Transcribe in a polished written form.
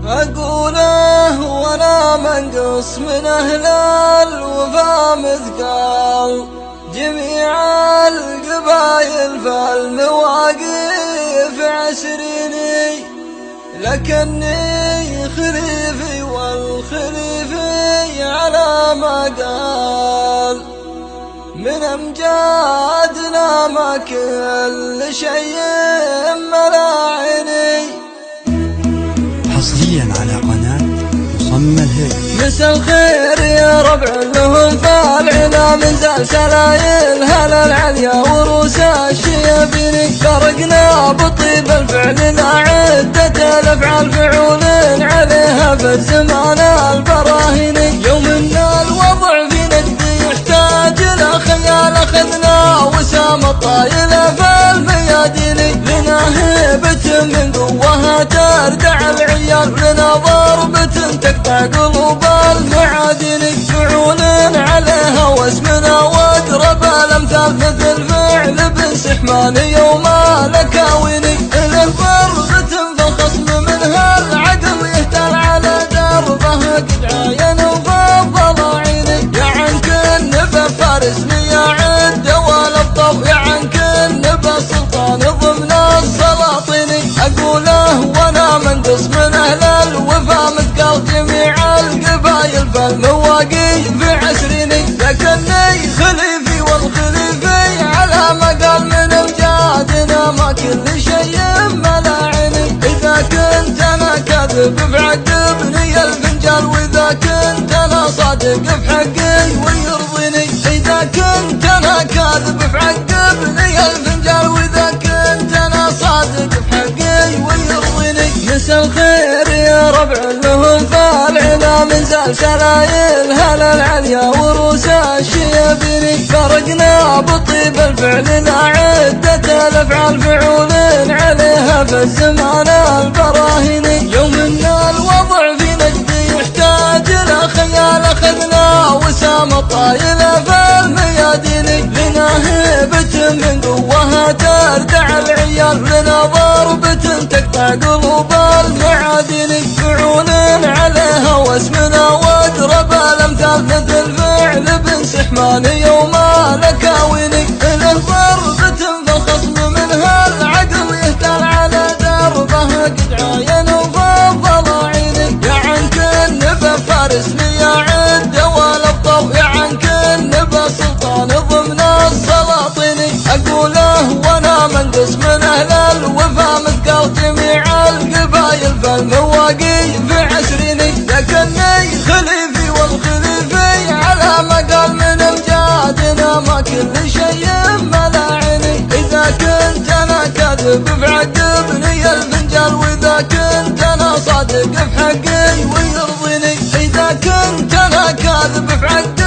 أقوله وأنا منقص من أهل الوفا مثقال جميع القبايل فالمواقف عسريني، لكني خليفي والخليفي على ما قال من أمجادنا ما كل شيء ملاعيني. حصريا على قناة مصمم الهيك. مسا الخير يا ربع لهم طالعنا من سلسلايل هلا العليا وروس الشيابيني، فرقنا بطيب الفعل لا عدة الافعال فعول عليها في الزمان البراهيني. يوم ان الوضع في نجدي يحتاج الى خيال اخذنا وسام الطايله في الميادين، لنا هيبة من قوها تردع العيال، لنا ضربة تقطع قلوب المعادن، فعول عليها واسمنا واقرب الامثال مثل فعل بن سحمان يوم الاكاويني، له ضربة فالخصم منها العقل يهتر على دربه قد عاين وفضل عيني. يا عنك النبى فارسني يا عد والابطال، يا عنك النبى سلطان ضمن السلاطين، اقوله وانا منقص من اهل الوفا مثقال جميع القبايل فالمواقف عسريني، لكني خليفي والخليفي على ما قال من امجادنا ما كل شيء ملاعيني. اذا كنت انا كاذب فعذبني الفنجال، واذا كنت انا صادق في حقي ويرضيني، اذا كنت انا كاذب فعذبني الفنجال، واذا كنت انا صادق في حقي ويرضيني. مسا الخير يا ربع لهم طالعنا من سلسلايل هلا العليا وروس الشيابيني، فرقنا بطيب الفعل لا عدة الافعال فعول عليها في الزمان البراهيني. يوم ان الوضع في نجدي يحتاج الى خيال اخذنا وسام الطايله في الميادين، لنا هيبة من قوها تردع العيال، لنا ضربة تقطع قلوب المعادن، فعول عليها واسمنا واقرب الامثال مثل فعل بن سحمان يوم الاكاويني، له ضربة فالخصم منها العقل يهتر على دربه قد عاين وفضل عيني. يا عنك النبى فارسني يا عد والابطال، يا عنك النبى سلطان ضمن السلاطين، اقوله وانا منقص من اهل الوفا مثقال جميع القبايل فالمواقف عسريني، لكني خليفي والخليفي على ما قال من امجادنا ما كل شيء ملاعيني. اذا كنت انا كاذب فعذبني الفنجال، واذا كنت انا صادق في حقي ويرضيني، اذا كنت انا كاذب فعذبني